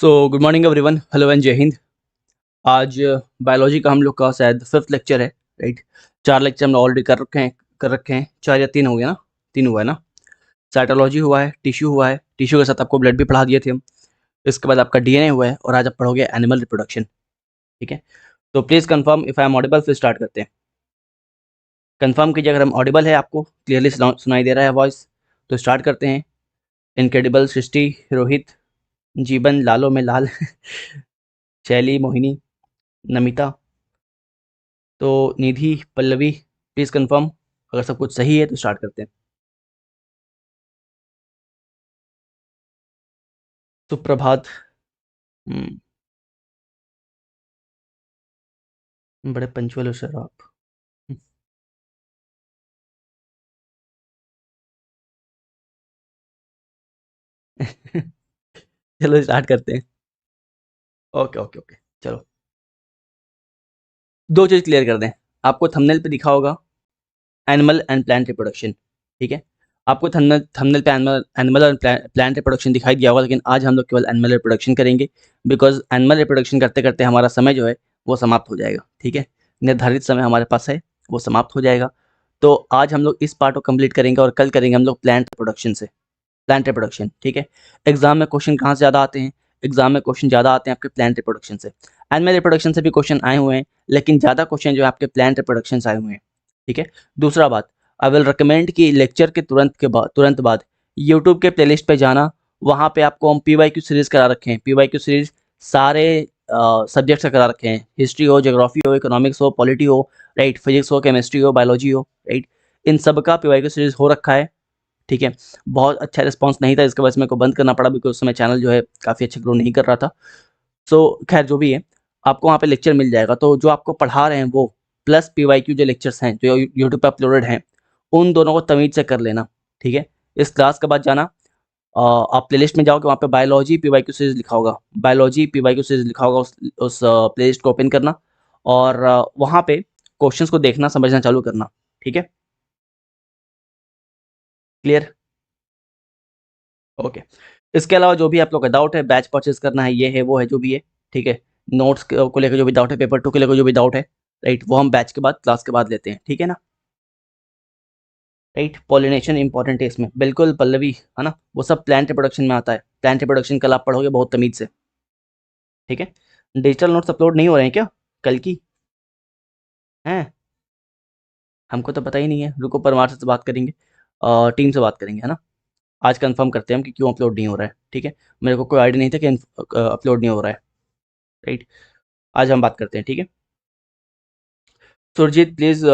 Good morning everyone, hello and जय हिंद। आज biology का हम लोग का शायद 5th लेक्चर है, राइट। 4 लेक्चर हम ऑलरेडी कर रखे हैं 4 या 3 हो गया ना, 3 हुआ है ना। साइटोलॉजी हुआ है, टिश्यू हुआ है, टिश्यू के साथ आपको ब्लड भी पढ़ा दिए थे हम। इसके बाद आपका डीएनए हुआ है और आज आप पढ़ोगे एनिमल रिप्रोडक्शन, ठीक है। तो please confirm if I am audible, फिर स्टार्ट करते हैं। कंफर्म कीजिए अगर हम ऑडिबल है, आपको क्लियरली सुनाई दे रहा है वॉइस, तो स्टार्ट करते हैं। इनक्रेडिबल, सृष्टि, रोहित, जीवन, लालो में लाल शैली, मोहिनी, नमिता, तो निधि, पल्लवी, प्लीज़ कंफर्म। अगर सब कुछ सही है तो स्टार्ट करते हैं। सुप्रभात। बड़े पंचुअल हो सर आप। चलो स्टार्ट करते हैं। ओके ओके ओके, चलो। दो चीज़ क्लियर कर दें। आपको थंबनेल पे दिखा होगा एनिमल एंड प्लांट रिप्रोडक्शन, ठीक है। आपको थंबनेल थंबनेल पे एनिमल एनिमल और प्लांट रिप्रोडक्शन दिखाई दिया होगा, लेकिन आज हम लोग केवल एनिमल रिप्रोडक्शन करेंगे, बिकॉज एनिमल रिप्रोडक्शन करते करते हमारा समय जो है वो समाप्त हो जाएगा, ठीक है। निर्धारित समय हमारे पास है, वो समाप्त हो जाएगा। तो आज हम लोग इस पार्ट को कंप्लीट करेंगे और कल करेंगे हम लोग प्लांट प्रोडक्शन से, प्लांट रिप्रोडक्शन, ठीक है। एग्जाम में क्वेश्चन कहाँ से ज़्यादा आते हैं? एग्जाम में क्वेश्चन ज़्यादा आते हैं आपके प्लांट रिप्रोडक्शन से। एनिमल रिप्रोडक्शन से भी क्वेश्चन आए हुए हैं, लेकिन ज़्यादा क्वेश्चन जो है आपके प्लांट रिप्रोडक्शन से आए हुए हैं, ठीक है। दूसरा बात, आई विल रिकमेंड कि लेक्चर के तुरंत बाद यूट्यूब के प्लेलिस्ट पे जाना। वहाँ पे आपको हम PYQ सीरीज़ करा रखे हैं। PYQ सीरीज़ सारे सब्जेक्ट्स का करा रखे हैं, हिस्ट्री हो, ज्योग्राफी हो, इकोनॉमिक्स हो, पॉलिटी हो, राइट, फिजिक्स हो, केमिस्ट्री हो, बायोलॉजी हो, राइट। इन सब का PYQ सीरीज़ हो रखा है, ठीक है। बहुत अच्छा रिस्पॉन्स नहीं था, इसके वजह से मेरे को बंद करना पड़ा, बिकॉज उस समय चैनल जो है काफ़ी अच्छा ग्रो नहीं कर रहा था। सो खैर जो भी है, आपको वहाँ पे लेक्चर मिल जाएगा। तो जो आपको पढ़ा रहे हैं वो प्लस PYQ जो लेक्चर्स हैं जो यूट्यूब पे अपलोडेड हैं, उन दोनों को तमीज़ से कर लेना, ठीक है। इस क्लास के बाद जाना, आप प्लेलिस्ट में जाओगे, वहाँ पे बायोलॉजी PYQ सीरीज़ लिखा होगा, बायोलॉजी PYQ सीरीज़ लिखा होगा, उस प्लेलिस्ट को ओपन करना और वहाँ पे क्वेश्चंस को देखना, समझना चालू करना, ठीक है। क्लियर? ओके। इसके अलावा जो भी आप लोग का डाउट है, बैच परचेज करना है, ये है वो है जो भी है, ठीक है। नोट्स को लेकर जो भी डाउट है, पेपर 2 को लेकर जो भी डाउट है, राइट, वो हम बैच के बाद, क्लास के बाद लेते हैं, ठीक है ना। राइट, पॉलिनेशन इंपॉर्टेंट है इसमें, बिल्कुल पल्लवी, है ना। वो सब प्लांट रिप्रोडक्शन में आता है। प्लांट रिप्रोडक्शन कल आप पढ़ोगे बहुत तमीज से, ठीक है। डिजिटल नोट्स अपलोड नहीं हो रहे हैं क्या कल की? हैं? हमको तो पता ही नहीं है। रुको, परमार से बात करेंगे, टीम से बात करेंगे, है ना। आज कंफर्म करते हैं हम कि क्यों अपलोड नहीं हो रहा है, ठीक है। मेरे को कोई आइडिया नहीं था कि अपलोड नहीं हो रहा है, राइट। आज हम बात करते हैं, ठीक है। Surjeet please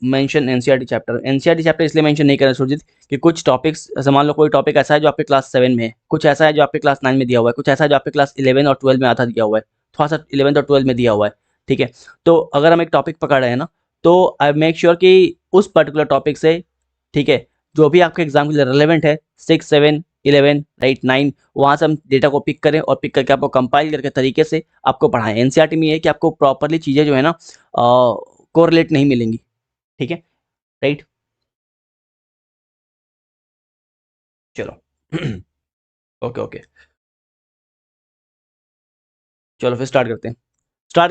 mention NCERT chapter. NCERT chapter इसलिए मेंशन नहीं करें सुरजीत कि कुछ टॉपिक्स, जैसे मान लो कोई टॉपिक ऐसा है जो आपके क्लास 7 में है, कुछ ऐसा है जो आपके क्लास 9 में दिया हुआ है, कुछ ऐसा है जो आपके क्लास 11 और 12 में आधा दिया हुआ है, थोड़ा सा 11 और 12 में दिया हुआ है, ठीक है। तो अगर हम एक टॉपिक पकड़ रहे हैं ना, तो आई मेक श्योर कि उस पर्टिकुलर टॉपिक से, ठीक है, जो भी आपके एग्जाम के लिए रिलेवेंट है, 6, 7, 11, राइट, 9, वहाँ से हम डेटा को पिक करें और पिक करके आपको कंपाइल करके तरीके से आपको पढ़ाएं। एनसीईआरटी में ये है कि आपको प्रॉपरली चीज़ें जो है ना कोरिलेट नहीं मिलेंगी, ठीक है, राइट। चलो ओके ओके, चलो फिर स्टार्ट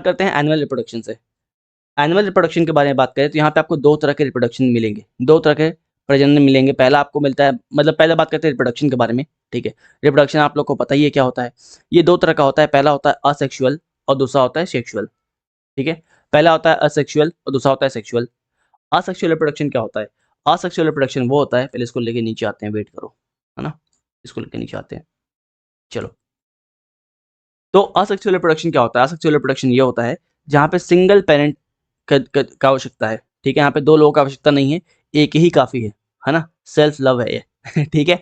करते हैं एनिमल रिप्रोडक्शन से। एनिमल रिप्रोडक्शन के बारे में बात करें तो यहाँ पे आपको दो तरह के रिप्रोडक्शन मिलेंगे, दो तरह के प्रजनन मिलेंगे। पहला आपको मिलता है, मतलब पहले बात करते हैं रिप्रोडक्शन के बारे में, ठीक है। रिप्रोडक्शन आप लोग को पता ही है क्या होता है। ये दो तरह का होता है, पहला होता है असेक्सुअल और दूसरा होता है सेक्सुअल, ठीक है। पहला होता है असेक्सुअल और दूसरा होता है सेक्सुअल। असेक्सुअल रिप्रोडक्शन क्या होता है? असेक्सुअल रिप्रोडक्शन वो होता है, पहले इसको लेके नीचे आते हैं, वेट करो, है ना, इसको लेके नीचे आते हैं, चलो। तो असेक्सुअल रिप्रोडक्शन क्या होता है? असेक्सुअल रिप्रोडक्शन ये होता है जहाँ पे सिंगल पेरेंट का आवश्यकता है, ठीक है। यहाँ पे दो लोगों का आवश्यकता नहीं है, एक ही काफ़ी है ना। सेल्फ लव है ये ठीक है,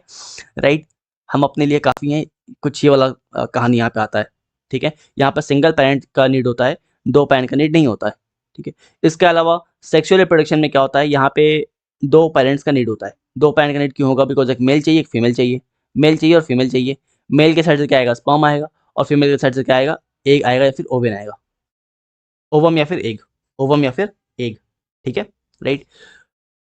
राइट। हम अपने लिए काफ़ी हैं, कुछ ये वाला कहानी यहाँ पे आता है, ठीक है। यहाँ पर सिंगल पेरेंट का नीड होता है, दो पेरेंट का नीड नहीं होता है, ठीक है। इसके अलावा सेक्सुअल रिप्रोडक्शन में क्या होता है, यहाँ पे दो पेरेंट्स का नीड होता है। दो पेरेंट का नीड क्यों होगा? बिकॉज एक मेल चाहिए, एक फीमेल चाहिए, मेल चाहिए और फीमेल चाहिए। मेल के साइड से क्या आएगा? स्पर्म आएगा, और फीमेल के साइड से क्या आएगा? एग आएगा या फिर ओवन आएगा, ओवम या फिर एग, ओवम या फिर एग, ठीक है, राइट।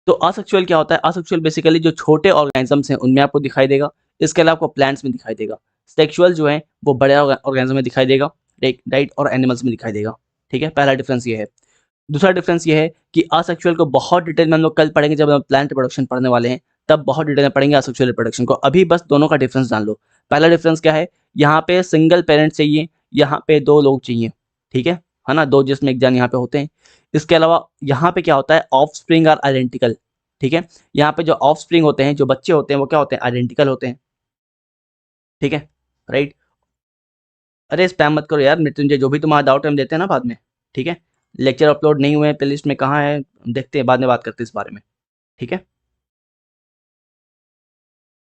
तो असेक्सुअल क्या होता है? असेक्सुअल बेसिकली जो छोटे ऑर्गेनिजम्स हैं उनमें आपको दिखाई देगा, इसके अलावा आपको प्लांट्स में दिखाई देगा। सेक्सुअल जो है वो बड़े ऑर्गेनिज्म में दिखाई देगा, राइट, और एनिमल्स में दिखाई देगा। ठीक है, पहला डिफरेंस ये है। दूसरा डिफरेंस ये है कि असेक्सुअल को बहुत डिटेल में हम लोग कल पढ़ेंगे, जब हम प्लांट रिप्रोडक्शन पढ़ने वाले हैं तब बहुत डिटेल में पढ़ेंगे असेक्सुअल रिप्रोडक्शन को। अभी बस दोनों का डिफरेंस जान लो। पहला डिफरेंस क्या है, यहाँ पे सिंगल पेरेंट चाहिए, यहाँ पे दो लोग चाहिए। ठीक है ना, दो जिसमें एक जन यहाँ पे होते हैं। इसके अलावा यहाँ पे क्या होता है, ऑफ स्प्रिंग आर आइडेंटिकल। ठीक है, यहाँ पे जो ऑफ स्प्रिंग होते हैं, जो बच्चे होते हैं, वो क्या होते हैं, आइडेंटिकल होते हैं। ठीक है, राइट। अरे स्पैम मत करो यार मृत्युंजय, जो भी तुम्हारा डाउट है हम देते हैं ना बाद में। ठीक है, लेक्चर अपलोड नहीं हुए हैं, प्लेलिस्ट में कहाँ है देखते हैं, बाद में बात करते हैं इस बारे में। ठीक है,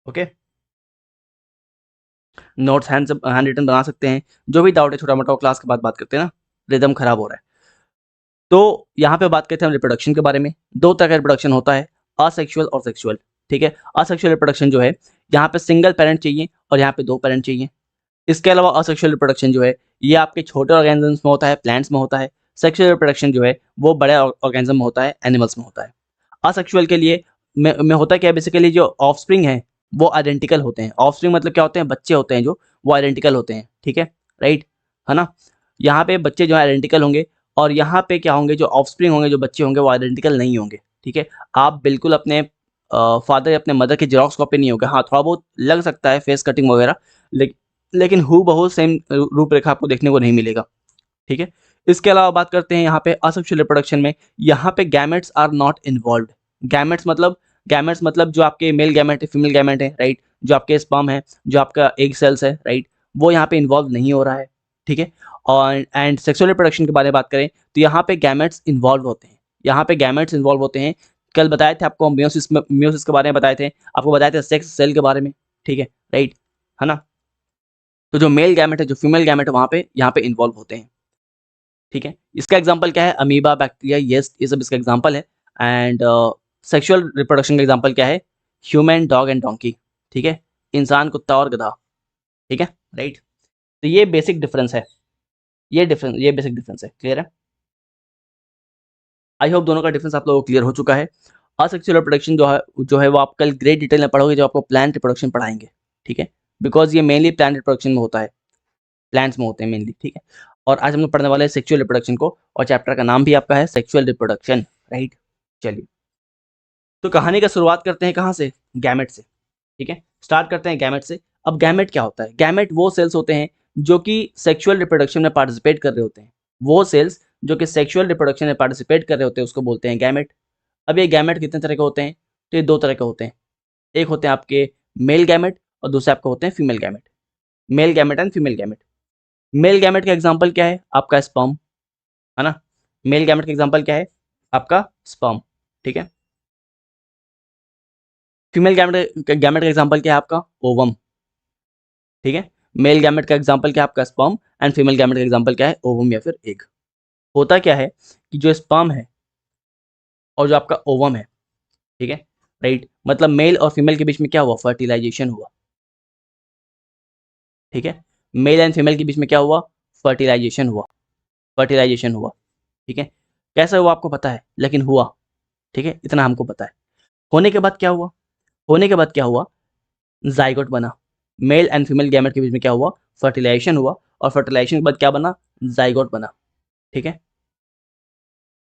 ओके। नोट्स हैंड रिटन बना सकते हैं, जो भी डाउट है छोटा मोटा क्लास के बाद बात करते हैं ना, रिदम खराब हो रहा है। तो यहाँ पे बात करते हैं हम रिप्रोडक्शन के बारे में। दो तरह का रिप्रोडक्शन होता है, असेक्सुअल और सेक्सुअल। ठीक है, असेक्सुअल रिप्रोडक्शन जो है, यहाँ पे सिंगल पेरेंट चाहिए और यहाँ पे दो पेरेंट चाहिए। इसके अलावा असेक्सुअल रिप्रोडक्शन जो है, ये आपके छोटे ऑर्गेनिजम्स में होता है, प्लांट्स में होता है। सेक्सुअल रिप्रोडक्शन जो है वो बड़े ऑर्गेनिज्म में होता है, एनिमल्स में होता है। असेक्सुअल के लिए में होता क्या है, बेसिकली जो ऑफस्प्रिंग है वो आइडेंटिकल होते हैं। ऑफस्प्रिंग मतलब क्या होते हैं, बच्चे होते हैं जो, वो आइडेंटिकल होते हैं। ठीक है, राइट, है ना। यहाँ पे बच्चे जो है आइडेंटिकल होंगे, और यहाँ पे क्या होंगे, जो ऑफस्प्रिंग होंगे, जो बच्चे होंगे, वो आइडेंटिकल नहीं होंगे। ठीक है, आप बिल्कुल अपने फादर या अपने मदर की जेरॉक्स कॉपी नहीं होगा। हाँ, थोड़ा बहुत लग सकता है फेस कटिंग वगैरह, लेकिन हु बहु सेम रूपरेखा आपको देखने को नहीं मिलेगा। ठीक है, इसके अलावा बात करते हैं यहाँ पे असेक्सुअल रिप्रोडक्शन में, यहाँ पे gametes are not involved. Gametes मतलब जो आपके मेल गैमेट है, फीमेल गैमेट है, राइट, जो आपके स्पर्म है, जो आपका एग सेल्स है, राइट, वो यहाँ पे इन्वॉल्व नहीं हो रहा है। ठीक है, और एंड सेक्सुअल रिप्रोडक्शन के बारे में बात करें तो यहाँ पे गैमेट्स इन्वॉल्व होते हैं। यहाँ पे गैमेट्स इन्वॉल्व होते हैं। कल बताए थे आपको, मियोसिस के बारे में बताए थे, आपको बताए थे सेक्स सेल के बारे में। ठीक है, राइट, है ना। तो जो मेल गैमेट है, जो फीमेल गैमेट है, वहाँ पे यहाँ पे इन्वॉल्व होते हैं। ठीक है, इसका एग्जांपल क्या है, अमीबा, बैक्टीरिया, येस्ट, ये सब इसका एग्जांपल है। एंड सेक्सुअल रिप्रोडक्शन का एग्जांपल क्या है, ह्यूमन, डॉग एंड डोंकी। ठीक है, इंसान, कुत्ता और गधा। ठीक है, राइट। तो ये बेसिक डिफरेंस है, ये बेसिक डिफरेंस है। क्लियर है? आई होप दोनों का डिफरेंस आप लोगों को क्लियर हो चुका है। असेक्सुअल रिप्रोडक्शन जो है वो आप कल ग्रेट डिटेल में पढ़ोगे, जो आपको प्लांट रिप्रोडक्शन पढ़ाएंगे। ठीक है, बिकॉज ये मेनली प्लांट रिप्रोडक्शन में होता है, प्लांट्स में होते हैं मेनली। ठीक है, और आज हम लोग पढ़ने वाले हैं सेक्सुअल रिप्रोडक्शन को, और चैप्टर का नाम भी आपका है सेक्सुअल रिप्रोडक्शन, राइट। चलिए, तो कहानी का शुरुआत करते हैं कहाँ से, गैमेट से। ठीक है, स्टार्ट करते हैं गैमेट से। अब गैमेट क्या होता है, गैमेट वो सेल्स होते हैं जो कि सेक्सुअल रिप्रोडक्शन में पार्टिसिपेट कर रहे होते हैं। वो सेल्स जो कि सेक्सुअल रिप्रोडक्शन में पार्टिसिपेट कर रहे होते हैं उसको बोलते हैं गैमेट। अब ये गैमेट कितने तरह के होते हैं, तो ये दो तरह के होते हैं। एक होते हैं आपके मेल गैमेट, और दूसरे आपके होते हैं female gamete. Male gamete and female gamete. Male gamete का एग्जाम्पल क्या है, आपका स्पर्म, है ना। मेल गैमेट का एग्जाम्पल क्या है, आपका स्पर्म। ठीक है, फीमेल गैमेट का एग्जाम्पल क्या है, आपका ओवम। ठीक है, मेल गैमेट का एग्जाम्पल क्या है, आपका स्पर्म, एंड फीमेल गैमेट का एग्जाम्पल क्या है, ओवम या फिर एग। होता क्या है कि जो स्पर्म है और जो आपका ओवम है, ठीक है, राइट, मतलब मेल और फीमेल के बीच में क्या हुआ, फर्टिलाइजेशन हुआ। ठीक है, मेल एंड फीमेल के बीच में क्या हुआ, फर्टिलाइजेशन हुआ, फर्टिलाइजेशन हुआ। ठीक है, कैसे हुआ आपको पता है, लेकिन हुआ। ठीक है, इतना हमको पता है। होने के बाद क्या हुआ, होने के बाद क्या हुआ, जाइगोट बना। मेल एंड फीमेल गैमेट के बीच में क्या हुआ, फर्टिलाइजेशन हुआ, और फर्टिलाइजेशन के बाद क्या बना, जाइगोट बना। ठीक है,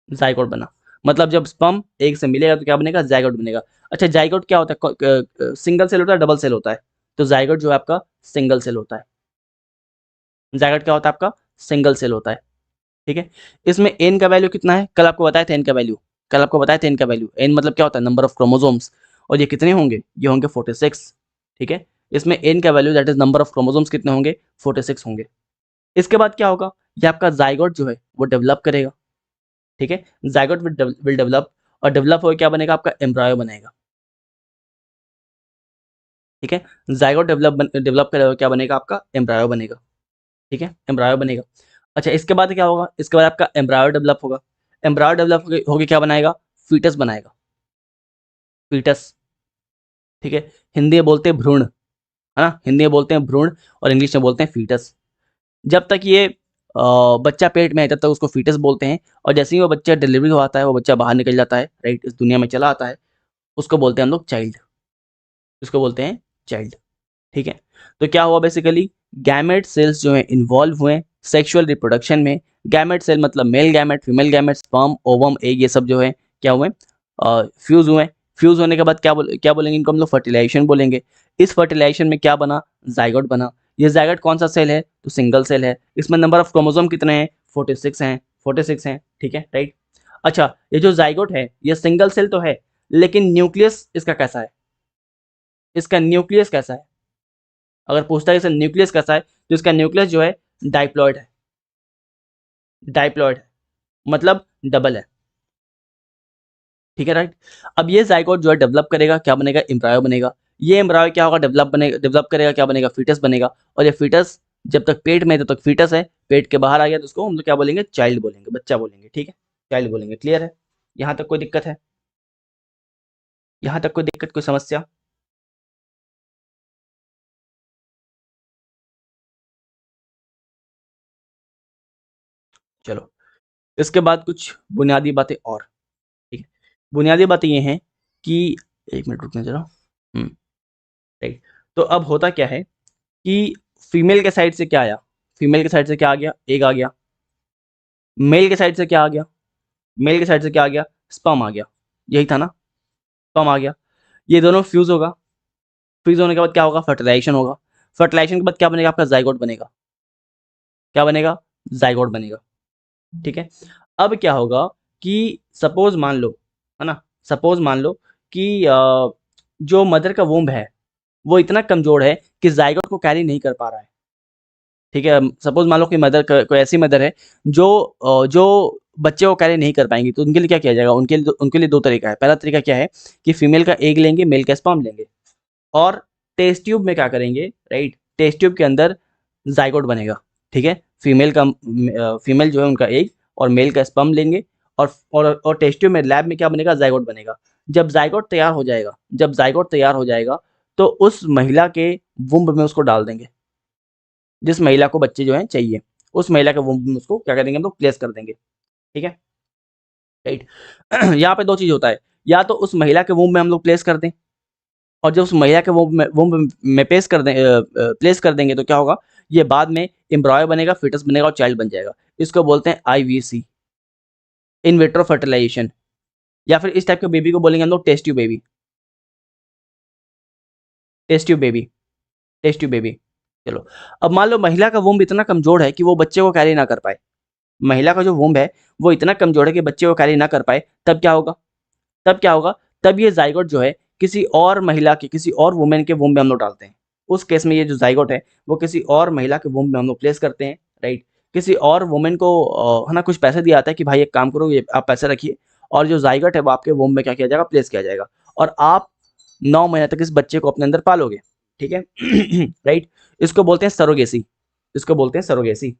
जाइगोट बना, मतलब जब स्पर्म एक से मिलेगा तो क्या बनेगा, जाइगोट बनेगा। अच्छा, जाइगोट क्या होता है, सिंगल सेल होता है, डबल सेल होता है, तो जाइगोट जो है आपका सिंगल सेल होता है। जाइगोट क्या होता है आपका, सिंगल सेल होता है। ठीक है, इसमें एन का वैल्यू कितना है, कल आपको बताया था एन का वैल्यू, कल आपको बताया था एन का वैल्यू। एन मतलब क्या होता है, नंबर ऑफ क्रोमोसोम्स, और ये कितने होंगे, ये होंगे 46। ठीक है, इसमें एन का value that is number of chromosomes कितने होंगे, 46 होंगे। इसके बाद क्या होगा, ये आपका जाइगोट जो है वो डेवलप करेगा। ठीक है, जाइगोट विल डेवलप, और डेवलप हो क्या बनेगा, आपका एम्ब्रायो बनेगा। ठीक है, जाइगोट डेवलप करेगा, क्या बनेगा, आपका एम्ब्रायो बनेगा। ठीक है, एम्ब्रायो बनेगा। अच्छा, इसके बाद क्या होगा, इसके बाद आपका एम्ब्रायो डेवलप होगा। एम्ब्रायो डेवलप होके क्या बनाएगा, फीटस बनाएगा, फीटस। ठीक है, हिंदी में बोलते हैं भ्रूण, है ना, हिंदी में बोलते हैं भ्रूण, और इंग्लिश में बोलते हैं फीटस। जब तक ये बच्चा पेट में है तब तक उसको फीटस बोलते हैं, और जैसे ही वो बच्चा डिलीवरी हो आता है, वो बच्चा बाहर निकल जाता है, राइट, इस दुनिया में चला आता है, उसको बोलते हैं हम लोग चाइल्ड, उसको बोलते हैं चाइल्ड। ठीक है। तो क्या हुआ बेसिकली, गैमेट सेल्स जो है इन्वॉल्व हुए सेक्सुअल रिप्रोडक्शन में। गैमेट सेल मतलब male gamete, female gamete, sperm, ovum, egg, ये सब जो है क्या हुए, फ्यूज हुए। फ्यूज होने के बाद क्या बोलेंगे इनको हम लोग, फर्टिलाइजेशन बोलेंगे। इस फर्टिलाइजेशन में क्या बना, जाइगोट बना। ये जाइगोट कौन सा सेल है, तो सिंगल सेल है। इसमें नंबर ऑफ क्रोमोसोम कितने हैं, 46 हैं, 46 हैं, ठीक है, राइट। अच्छा, ये जो जाइगोट है ये सिंगल सेल तो है, लेकिन न्यूक्लियस इसका कैसा है, इसका न्यूक्लियस कैसा है। अगर पूछता है इसका न्यूक्लियस कैसा है, तो इसका न्यूक्लियस जो है डाइप्लॉइड है। डाइप्लॉइड है मतलब डबल है, ठीक है, राइट। अब ये जाइगोट जो है डेवलप करेगा, क्या बनेगा, एम्ब्रायो बनेगा। ये एम्ब्रायो क्या होगा, डेवलप करेगा, क्या बनेगा, फीटस बनेगा। और ये फीटस जब तक पेट में है तब तक फीटस है, पेट के बाहर आ गया तो उसको हम लोग क्या बोलेंगे, चाइल्ड बोलेंगे, बच्चा बोलेंगे, ठीक है, चाइल्ड बोलेंगे। क्लियर है, यहाँ तक कोई दिक्कत है, यहाँ तक कोई दिक्कत, कोई समस्या। चलो, इसके बाद कुछ बुनियादी बातें और, ठीक है। बुनियादी बातें ये हैं कि, एक मिनट रुकना जरा, राइट। तो अब होता क्या है कि फीमेल के साइड से क्या आया, फीमेल के साइड से क्या आ गया, एग आ गया। मेल के साइड से क्या आ गया, मेल के साइड से क्या आ गया, स्पर्म आ गया। यही था ना, स्पर्म आ गया। ये दोनों फ्यूज होगा, फ्यूज होने के बाद क्या होगा, फर्टिलाइजेशन होगा। फर्टिलाइजेशन के बाद क्या बनेगा, आपका जाइगोट बनेगा। क्या बनेगा, जाइगोट बनेगा, ठीक है। अब क्या होगा कि सपोज मान लो, है ना, सपोज मान लो कि जो मदर का वोम्ब है वो इतना कमजोर है कि जाइगोट को कैरी नहीं कर पा रहा है, ठीक है। सपोज मान लो कि मदर, कोई ऐसी मदर है जो जो बच्चे को कैरी नहीं कर पाएंगी, तो उनके लिए क्या किया जाएगा, उनके लिए दो तरीका है। पहला तरीका क्या है कि फीमेल का एग लेंगे, मेल का स्पर्म लेंगे, और टेस्ट ट्यूब में क्या करेंगे, राइट, टेस्ट ट्यूब के अंदर जाइगोट बनेगा, ठीक है। फीमेल जो है उनका एग और मेल का स्पर्म लेंगे, और टेस्ट ट्यूब में लैब में क्या बनेगा, जाइगोट बनेगा। जब जाइगोट तैयार हो जाएगा, जब जाइगोट तैयार हो जाएगा तो उस महिला के वुम्ब में उसको डाल देंगे, जिस महिला को बच्चे जो है चाहिए, उस महिला के वुम्ब में उसको क्या करेंगे, हम लोग प्लेस कर देंगे, ठीक है, राइट। यहाँ पे दो चीज होता है, या तो उस महिला के वुम्ब में हम लोग प्लेस कर दें, और जब उस महिला के वुम्ब में प्लेस कर देंगे तो क्या होगा, ये बाद में एम्ब्रॉय बनेगा, फिटस बनेगा और चाइल्ड बन जाएगा। इसको बोलते हैं आईवीसी, इन विट्रो फर्टिलाइजेशन, या फिर इस टाइप के बेबी को बोलेंगे हम लोग test tube baby, test tube baby, test tube baby. चलो, अब मान लो महिला का वुम्ब इतना कमजोर है कि वो बच्चे को कैरी ना कर पाए, महिला का जो वुम्ब है वो इतना कमजोर है कि बच्चे को कैरी ना कर पाए, तब क्या होगा, तब क्या होगा, तब ये जाइगोट जो है किसी और महिला के, किसी और वुमेन के वुम्ब में हम लोग डालते हैं। उस केस में ये जो जाइगोट है वो किसी और महिला के वुम्ब में हम लोग प्लेस करते हैं, राइट। किसी और वुमेन को है ना, कुछ पैसे दिया जाता है कि भाई एक काम करो, ये आप पैसे रखिए, और जो जाइगोट है वो आपके वुम्ब में क्या किया जाएगा, प्लेस किया जाएगा, और आप 9 महीने तक इस बच्चे को अपने अंदर पालोगे, ठीक है। राइट। इसको बोलते हैं सरोगेसी, इसको बोलते हैं सरोगेसी,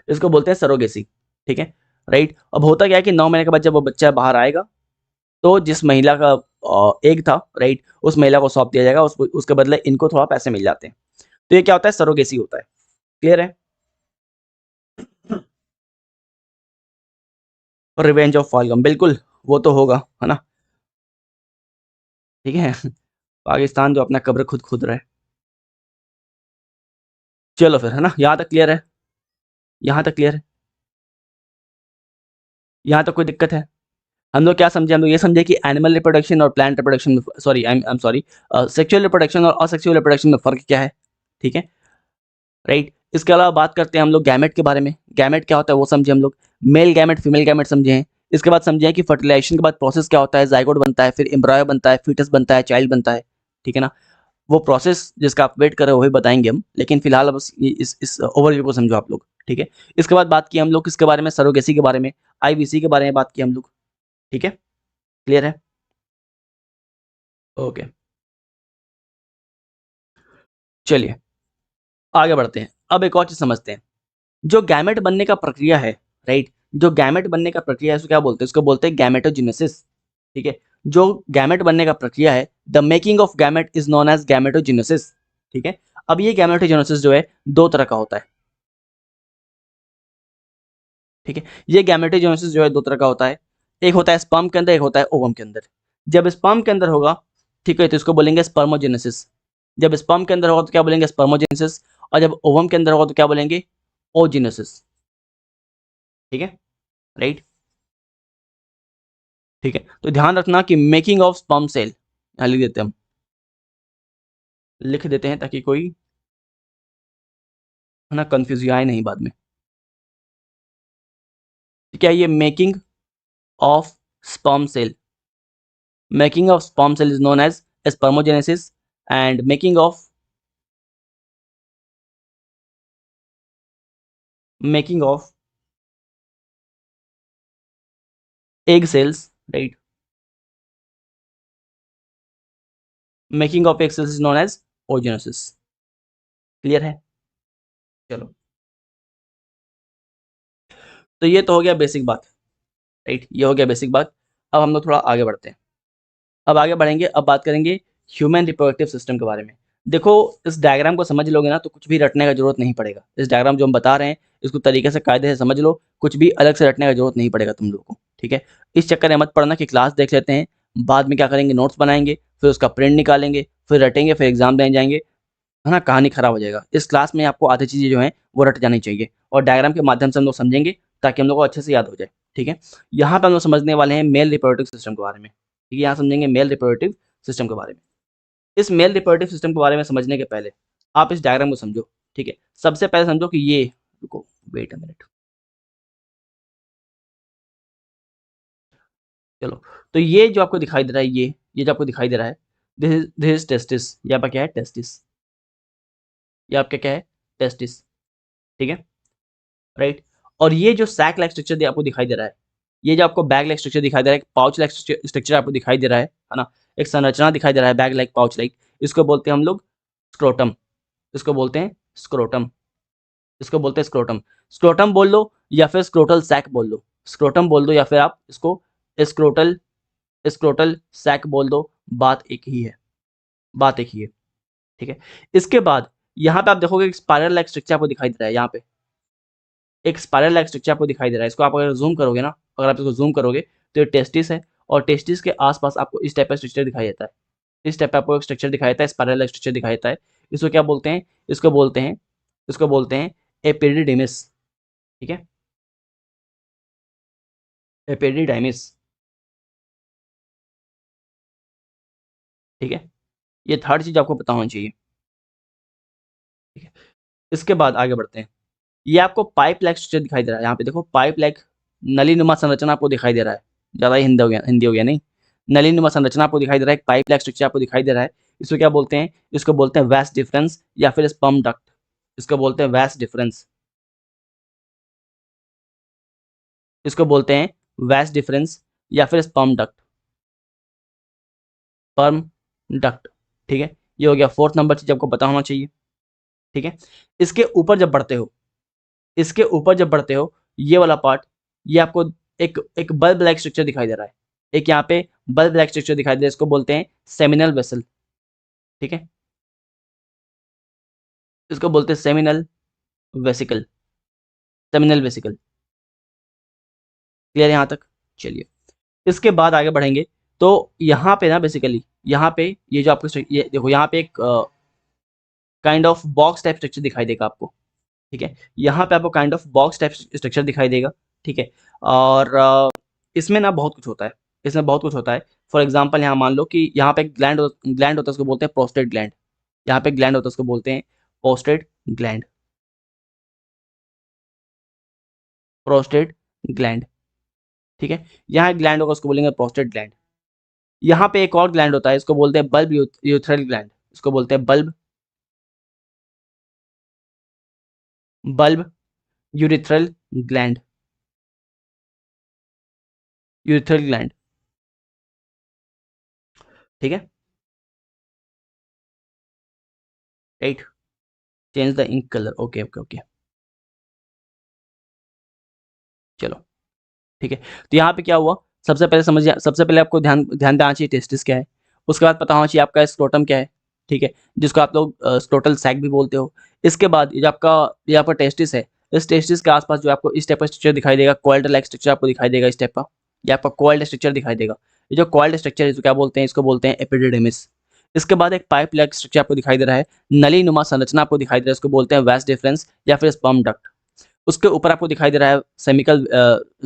इसको बोलते हैं सरोगेसी, ठीक है, राइट। अब होता क्या है कि 9 महीने के बाद जब वो बच्चा बाहर आएगा, तो जिस महिला का एग था, राइट, उस महिला को सौंप दिया जाएगा, उसके बदले इनको थोड़ा पैसे मिल जाते हैं। तो ये क्या होता है, सरोगेसी होता है। क्लियर है। और रिवेंज ऑफ फाल्गम, बिल्कुल वो तो होगा, है ना, ठीक है। पाकिस्तान जो अपना कब्र खुद खुद रहे। चलो फिर, है ना, यहाँ तक क्लियर है, यहाँ तक क्लियर है, यहाँ तक कोई दिक्कत है। हम लोग क्या समझे, हम लोग ये समझे कि एनिमल रिप्रोडक्शन और प्लांट रिप्रोडक्शन में, sorry I am sorry, sexual reproduction और असेक्सुअल रिप्रोडक्शन में फर्क क्या है, ठीक है, राइट। इसके अलावा बात करते हैं हम लोग गैमेट के बारे में। गैमेट क्या होता है वो समझे हम लोग, मेल गैमेट, फीमेल गैमेट समझे हैं। इसके बाद समझे हैं कि फर्टिलाइजेशन के बाद प्रोसेस क्या होता है, जाइगोट बनता है, फिर एम्ब्रॉय बनता है, फीटस बनता है, चाइल्ड बनता है, ठीक है ना। वो प्रोसेस जिसका आप वेट कर रहे हो वही बताएंगे हम, लेकिन फिलहाल बस इस ओवरव्यू को समझो आप लोग, ठीक है। इसके बाद बात की हम लोग किसके बारे में, सरोगेसी के बारे में, आईवीसी के बारे में बात की हम लोग, ठीक है, क्लियर है, ओके। चलिए आगे बढ़ते हैं, अब एक और चीज समझते हैं, जो गैमेट बनने का प्रक्रिया है, राइट, जो गैमेट बनने का प्रक्रिया है उसको क्या बोलते हैं, उसको बोलते हैं गैमेटोजेनेसिस, ठीक है। जो गैमेट बनने का प्रक्रिया है, the making of gamete is known as gametogenesis, ठीक है। अब ये गैमेटोजेनेसिस जो है दो तरह का होता है, ठीक है। ये गैमेटोजेनेसिस जो है दो तरह का होता है, एक होता है स्पर्म के अंदर, एक होता है ओवम के अंदर। जब स्पर्म के अंदर होगा ठीक है, तो इसको बोलेंगे स्पर्मोजेनेसिस। जब स्पर्म के अंदर होगा तो क्या बोलेंगे स्पर्मोजेनेसिस, और जब ओवम के अंदर होगा तो क्या बोलेंगे ओजेनेसिस। ठीक है, राइट। ठीक है, तो ध्यान रखना कि मेकिंग ऑफ स्पर्म सेल यहाँ लिख देते हैं, हम लिख देते हैं ताकि कोई है ना कंफ्यूज आए नहीं बाद में। क्या ये making of sperm cell, making of sperm cell is known as spermatogenesis, and making of egg cells, right? Making of egg cells is known as oogenesis. Clear है? चलो, तो ये तो हो गया बेसिक बात, राइट? ये हो गया बेसिक बात। अब हम लोग थोड़ा आगे बढ़ते हैं। अब आगे बढ़ेंगे, अब बात करेंगे ह्यूमन रिप्रोडक्टिव सिस्टम के बारे में। देखो, इस डायग्राम को समझ लोगे ना तो कुछ भी रटने का जरूरत नहीं पड़ेगा। इस डायग्राम जो हम बता रहे हैं इसको तरीके से कायदे से समझ लो, कुछ भी अलग से रटने का जरूरत नहीं पड़ेगा तुम लोगों को। ठीक है, इस चक्कर में मत पड़ना कि क्लास देख लेते हैं, बाद में क्या करेंगे नोट्स बनाएंगे, फिर उसका प्रिंट निकालेंगे, फिर रटेंगे, फिर एग्जाम देने जाएंगे, है ना, कहानी खराब हो जाएगा। इस क्लास में आपको आधी चीज़ें जो हैं वो रट जानी चाहिए, और डायग्राम के माध्यम से हम लोग समझेंगे ताकि हम लोग को अच्छे से याद हो जाए। ठीक है, यहाँ पे हम लोग समझने वाले हैं मेल रिप्रोडक्टिव सिस्टम के बारे में। ठीक है, यहाँ समझेंगे मेल रिप्रोडक्टिव सिस्टम के बारे में। इस मेल रिप्रोडक्टिव सिस्टम के बारे में समझने के पहले आप इस डायग्राम को समझो। ठीक है, सबसे पहले समझो कि ये, रुको, वेट अ मिनट, चलो, तो ये जो आपको दिखाई दे रहा है, ये जो आपको दिखाई दे रहा है, दिस इज टेस्टिस। ये आपका क्या है? टेस्टिस। ये आपका क्या है? टेस्टिस। ठीक है, राइट। और ये जो सैक लाइक स्ट्रक्चर आपको दिखाई दे रहा है, ये जो आपको बैग लाइक स्ट्रक्चर दिखाई दे रहा है, पाउच लाइक स्ट्रक्चर आपको दिखाई दे रहा है ना, एक संरचना दिखाई दे रहा है बैग लाइक, पाउच लाइक, इसको बोलते हैं हम लोग स्क्रोटम। इसको बोलते हैं स्क्रोटम। इसको बोलते हैं स्क्रोटम। स्क्रोटम बोल लो या फिर स्क्रोटल सैक बोल लो, स्क्रोटम बोल दो या फिर आप इसको स्क्रोटल स्क्रोटल सैक बोल दो, बात एक ही है, बात एक ही है। ठीक है, इसके बाद यहाँ पे आप देखोगे स्पाइरल लाइक स्ट्रक्चर आपको दिखाई दे रहा है। यहाँ पे एक स्पाइरल लाइक स्ट्रक्चर आपको दिखाई दे रहा है। इसको आप अगर जूम करोगे ना, अगर आप इसको जूम करोगे तो ये टेस्टिस है, और टेस्टिस के आसपास आपको इस टाइप का स्ट्रक्चर दिखाई देता है। इस टाइप का आपको एक स्ट्रक्चर दिखाई देता है, स्पाइरल लाइक स्ट्रक्चर दिखाई देता है। इसको क्या बोलते हैं? इसको बोलते हैं एपिडिडिमिस। ठीक है, एपिडिडाइमिस। ठीक है, ये थर्ड चीज आपको पता होनी चाहिए। ठीक है, इसके बाद आगे बढ़ते हैं। ये आपको पाइप लाइक स्ट्रक्चर दिखाई दे रहा है। यहाँ पे देखो, पाइप लाइक नलीनुमा संरचना आपको दिखाई दे रहा है। ज़्यादा ही हिंदी हो गया नहीं, नलीनुमा संरचना आपको दिखाई दे रहा है, पाइप लाइक स्ट्रक्चर आपको दिखाई दे रहा है। इसको क्या बोलते हैं? इसको बोलते हैं वैस डिफरेंस या फिर स्पर्म डक्ट। इसको बोलते हैं वैस डिफरेंस। इसको बोलते हैं वैस डिफरेंस या फिर स्पर्म डक्ट, स्पर्म डक्ट। ठीक है, ये हो गया फोर्थ नंबर चीज आपको पता होना चाहिए। ठीक है, इसके ऊपर जब बढ़ते हो, इसके ऊपर जब बढ़ते हो, ये वाला पार्ट, ये आपको एक एक बल्ब लाइक स्ट्रक्चर दिखाई दे रहा है। एक यहाँ पे बल्ब लाइक स्ट्रक्चर दिखाई दे रहा है, इसको बोलते हैं सेमिनल वेसल। ठीक है, इसको बोलते हैं seminal vesicle, seminal vesicle. Clear यहाँ तक? चलिए, इसके बाद आगे बढ़ेंगे। तो यहाँ पे ना बेसिकली, यहाँ पे ये जो आपको ये देखो, यहाँ पे एक kind of box type structure दिखाई देगा आपको। ठीक है, यहाँ पे आपको kind of box type structure दिखाई देगा। ठीक है, और इसमें ना बहुत कुछ होता है, इसमें बहुत कुछ होता है। फॉर एग्जांपल यहाँ मान लो कि यहाँ पे ग्लैंड ग्लैंड होता है, उसको बोलते हैं प्रोस्टेट ग्लैंड। यहाँ पे ग्लैंड होता है, उसको बोलते हैं प्रोस्टेट ग्लैंड, प्रोस्टेट ग्लैंड। ठीक है, यहाँ एक ग्लैंड होगा, उसको बोलेंगे प्रोस्टेट ग्लैंड। यहाँ पे एक और ग्लैंड होता है, इसको बोलते हैं बल्ब यूथ्रल ग्लैंड। इसको बोलते हैं bulb urethral gland, urethral gland. ठीक है, right. Change the ink colour, okay okay okay, चलो, ठीक है। तो यहाँ पे क्या हुआ, सबसे पहले समझिए, सबसे पहले आपको ध्यान ध्यान देना चाहिए टेस्टिस क्या है। उसके बाद पता होना चाहिए आपका स्क्रोटम क्या है। ठीक है, जिसको आप लोग स्क्रोटल सैक भी बोलते हो। इसके बाद ये आपका टेस्टिस है, इस टेस्टिस के आसपास जो आपको इस टाइप का स्ट्रक्चर दिखाई देगा, कॉइल्ड लाइक स्ट्रक्चर आपको दिखाई देगा इस टाइप का, ये आपका कॉइल्ड स्ट्रक्चर दिखाई देगा। ये जो कॉइल्ड स्ट्रक्चर है, इसको क्या बोलते हैं? इसको बोलते हैं एपिडिडमिस। इसके बाद एक पाइप लाइक स्ट्रक्चर आपको दिखाई दे रहा है, नली नुमा संरचना आपको दिखाई दे रहा है, इसको बोलते हैं वास डिफरेंस या फिर स्पर्म डक्ट। उसके ऊपर आपको दिखाई दे रहा है